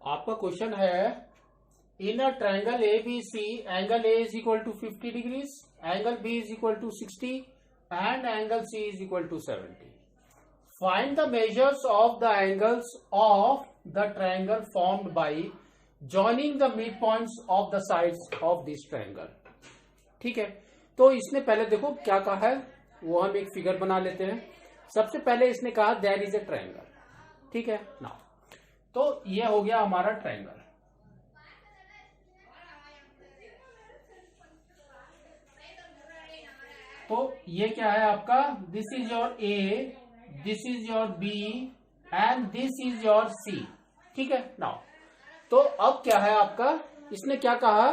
आपका क्वेश्चन है in a triangle A B C angle A is equal to 50 degrees, angle B is equal to 60 and angle C is equal to 70. Find the measures of the angles of the triangle formed by joining the mid points of the sides of this triangle. ठीक है, तो इसने पहले देखो क्या कहा है, वो हम एक फिगर बना लेते हैं. सबसे पहले इसने कहा देयर इज ए ट्रायंगल. ठीक है ना, तो ये हो गया हमारा ट्रायंगल. तो ये क्या है आपका, this is your A, this is your B and this is your C. ठीक है नाउ, तो अब क्या है आपका, इसने क्या कहा,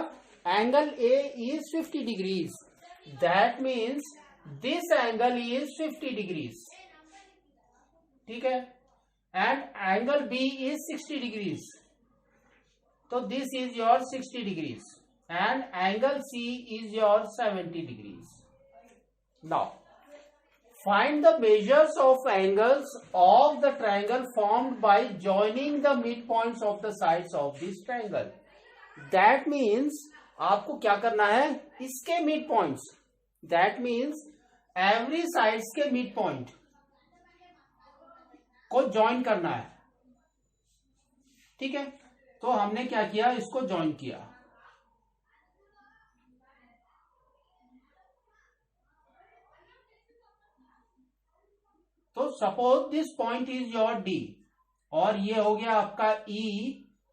angle A is 50 degrees. That means this angle is 50 degrees. ठीक है, and angle B is 60 degrees. तो this is your 60 degrees and angle C is your 70 degrees. Now find the measures of angles of the triangle formed by joining the midpoints of the sides of this triangle. That means आपको क्या करना है, इसके midpoints, that means every sides के midpoint को join करना है. ठीक है, तो हमने क्या किया, इसको join किया. तो suppose this point is your D और ये हो गया आपका ई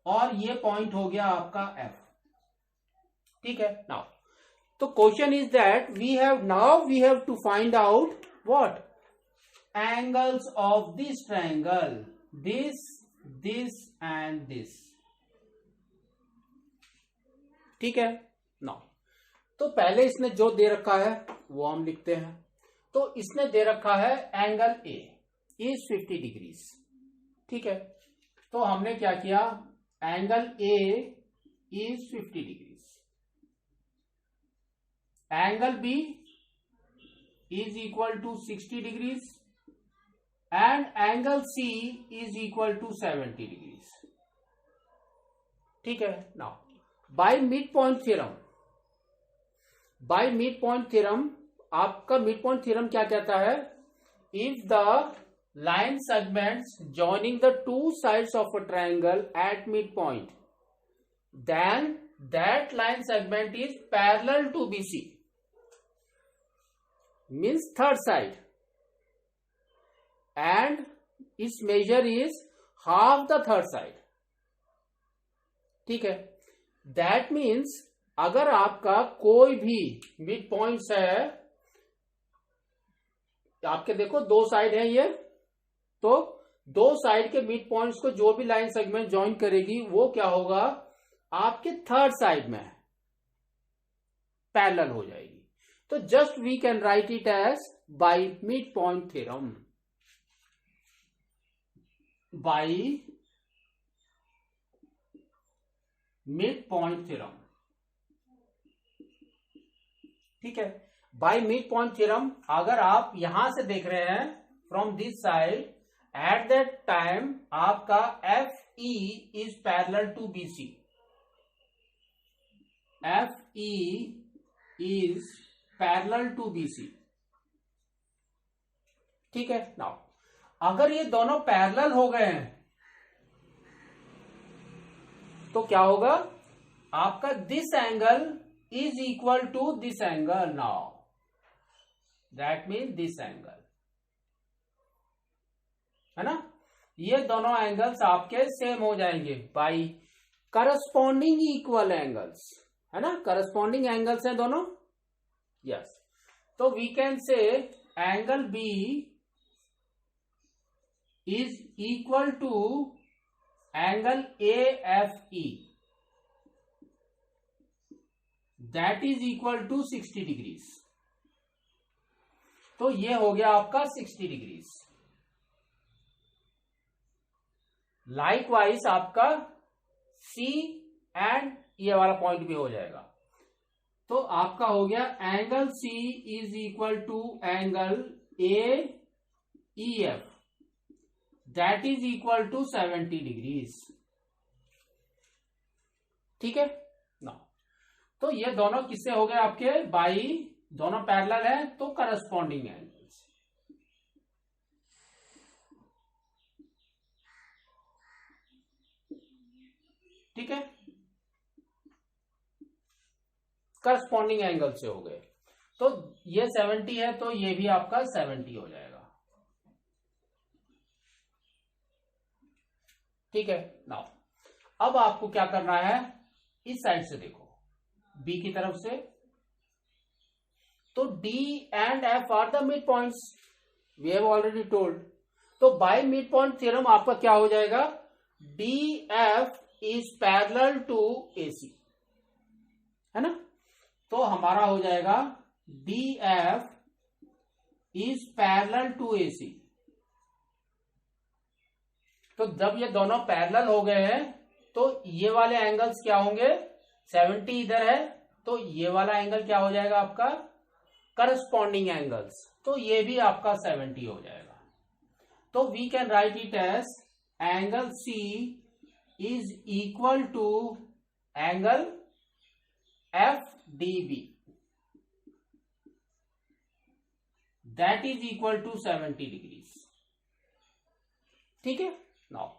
और ये पॉइंट हो गया आपका एफ. ठीक है नाउ, तो question is that we have to find out what angles of this triangle, this and this. ठीक है नाउ, तो पहले इसने जो दे रखा है वो हम लिखते हैं. तो इसने दे रखा है एंगल ए इज 50 डिग्रीज. ठीक है, तो हमने क्या किया, angle A is 50 degrees, angle B is equal to 60 degrees and angle C is equal to 70 degrees. ठीक है now, by mid point theorem, आपका मिड पॉइंट थ्योरम क्या कहता है, if the line segments joining the two sides of a triangle at mid point, then that line segment is parallel to BC, means third side, and its measure is half the third side. ठीक है, that means अगर आपका कोई भी mid points है, आपके देखो दो साइड है ये, तो दो साइड के मिड पॉइंट्स को जो भी लाइन सेगमेंट ज्वाइन करेगी वो क्या होगा, आपके थर्ड साइड में पैरेलल हो जाएगी. तो just we can write it as by mid point theorem, by mid point theorem. ठीक है, बाय मिड पॉइंट थ्योरम अगर आप यहां से देख रहे हैं from this side, at that time आपका F E is parallel to B C, F E is parallel to B C. ठीक है नाउ, अगर ये दोनों पैरेलल हो गए हैं तो क्या होगा, आपका this angle is equal to this angle. now that means this angle है ना, ये दोनों एंगल्स आपके सेम हो जाएंगे बाई करस्पॉन्डिंग इक्वल एंगल्स, है ना, करस्पॉन्डिंग एंगल्स हैं दोनों. यस, तो we can say angle B is equal to angle A F E, that is equal to 60 degrees. तो ये हो गया आपका 60 डिग्रीज. लाइकवाइज आपका सी एंड ये वाला पॉइंट भी हो जाएगा. तो आपका हो गया angle C is equal to angle A E F, that is equal to 70 degrees. ठीक है ना। तो ये दोनों किससे हो गए आपके, बाई, दोनों पैरेलल है तो करस्पॉन्डिंग एंगल्स। ठीक है, करस्पॉन्डिंग एंगल से हो गए। तो ये 70 है तो ये भी आपका 70 हो जाएगा। ठीक है नाउ, अब आपको क्या करना है, इस साइड से देखो, बी की तरफ से, तो D and F are the mid points, we have already told. तो बाय मिड पॉइंट थ्योरम आपका क्या हो जाएगा, D F is parallel to AC, है ना। तो हमारा हो जाएगा D F is parallel to AC. तो जब ये दोनों पैरेलल हो गए हैं तो ये वाले एंगल्स क्या होंगे, 70 इधर है तो ये वाला एंगल क्या हो जाएगा आपका, करस्पॉन्डिंग एंगल्स, तो ये भी आपका 70 हो जाएगा। तो we can write it as angle C is equal to angle F D B, that is equal to 70 degrees. ठीक है नाउ,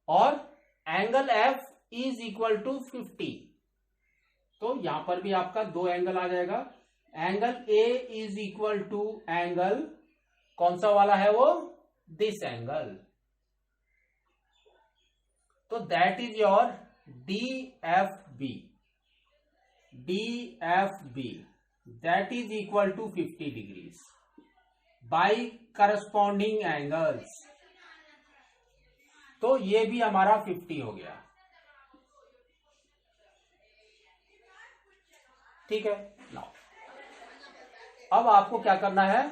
और angle F is equal to 50, तो यहां पर भी आपका दो एंगल आ जाएगा। Angle A is equal to angle, कौन सा वाला है वो, दिस एंगल, तो that is your D F B, D F B that is equal to 50 degrees by corresponding angles. तो ये भी हमारा 50 हो गया। ठीक है नाउ, अब आपको क्या करना है,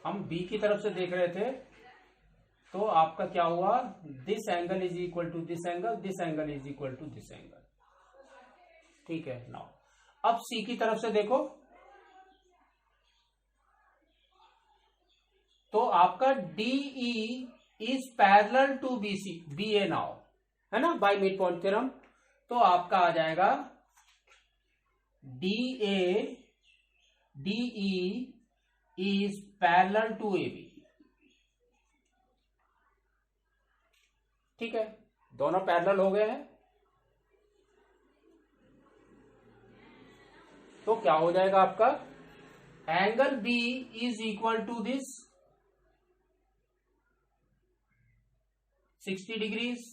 हम बी की तरफ से देख रहे थे, तो आपका क्या हुआ, this angle is equal to this angle, this angle is equal to this angle. ठीक है नाउ, अब सी की तरफ से देखो, तो आपका DE is parallel to BC, B A now, है ना, बाय मिड पॉइंट थ्योरम। तो आपका आ जाएगा D A DE is parallel to A B. ठीक है, दोनों पैरेलल हो गए हैं, तो क्या हो जाएगा आपका, angle B is equal to this 60 degrees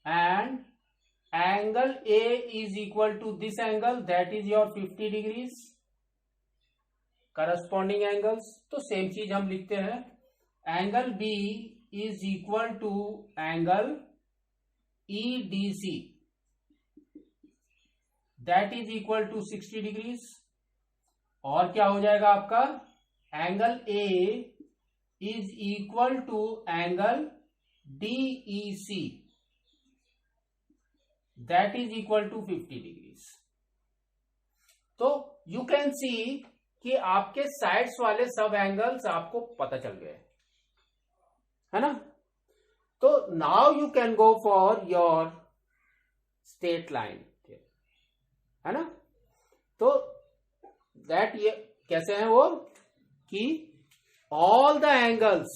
and angle A is equal to this angle, that is your 50 degrees, corresponding angles। तो सेम चीज हम लिखते हैं, angle B is equal to angle EDC, that is equal to 60 degrees। और क्या हो जाएगा आपका, angle A is equal to angle DEC, that is equal to 50 degrees। तो यू कैन सी कि आपके साइड्स वाले सब एंगल्स आपको पता चल गए, है ना। तो now you can go for your straight line, है ना। तो दैट ये कैसे है वो, कि all the angles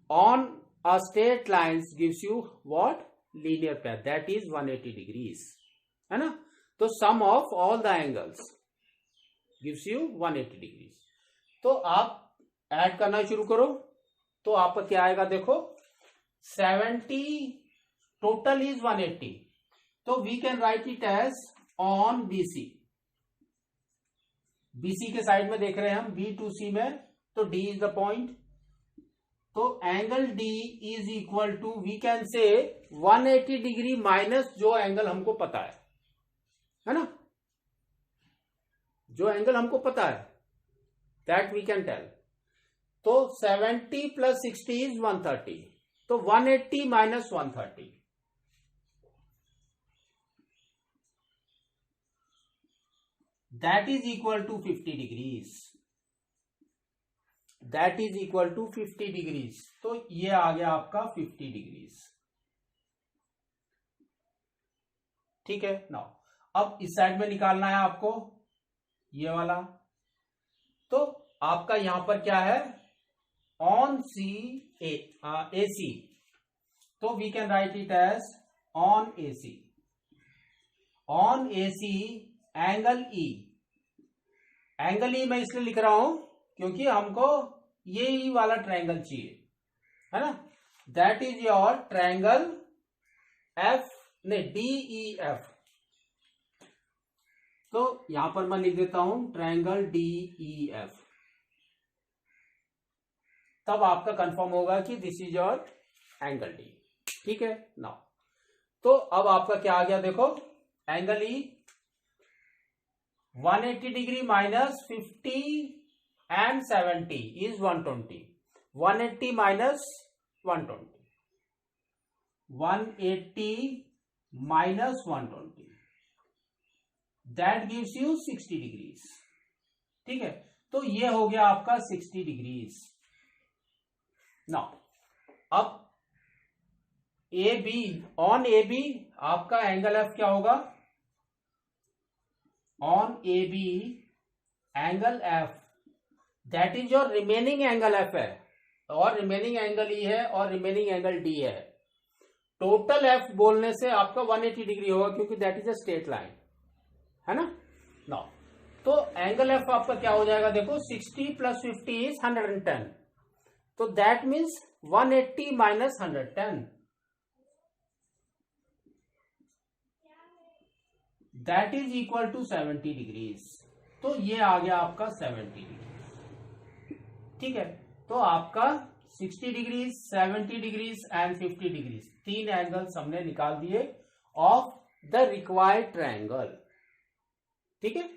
on a straight lines gives you what, linear pair, that is 180 degrees, है ना। तो sum of all the angles gives you 180 degrees। तो आप ऐड करना शुरू करो, तो आपका क्या आएगा देखो, 70 टोटल इज 180, तो we can write it as on BC, BC के साइड में देख रहे हैं हम, B to C में, तो D इज द पॉइंट, तो angle D is equal to, we can say 180 degree minus जो एंगल हमको पता है ना, जो एंगल हमको पता है दैट वी कैन टेल। तो 70 प्लस 60 इज 130, तो 180 minus 130, that is equal to 50 degrees। That is equal to 50 degrees. तो ये आ गया आपका 50 डिग्रीज। ठीक है नाउ, अब इस साइड में निकालना है आपको ये वाला। तो आपका यहां पर क्या है, ऑन सी ए सी, तो we can write it as on A C. On A C angle E, angle E मैं इसलिए लिख रहा हूं क्योंकि हमको ये ई वाला ट्रायंगल चाहिए, है ना। That is your triangle F ने डी ई एफ। तो यहां पर मैं लिख देता हूं ट्रायंगल डी ई एफ, तब आपका कंफर्म होगा कि this is your angle D. ठीक है नाउ, तो अब आपका क्या आ गया देखो, angle E 180 degree minus 50 and 70 is 120। 180 minus 120, 180 minus 120, that gives you 60 degrees. ठीक है, तो ये हो गया आपका 60 डिग्रीज। नाउ अब A B, on A B आपका एंगल एफ क्या होगा, on A B angle F that is your remaining angle F है, और रिमेनिंग एंगल ई है, और रिमेनिंग एंगल डी है। टोटल एफ बोलने से आपका 180 डिग्री होगा क्योंकि that is a straight line, है ना। नाउ तो एंगल एफ आपका क्या हो जाएगा देखो, 60 प्लस 50 इज 110, तो that means 180 minus 110, that is equal to 70 degrees. तो ये आ गया आपका 70 डिग्री। ठीक है, तो आपका 60 डिग्रीज, 70 डिग्रीज एंड 50 डिग्रीज, तीन एंगल्स हमने निकाल दिए ऑफ द रिक्वायर्ड ट्रायंगल। ठीक है।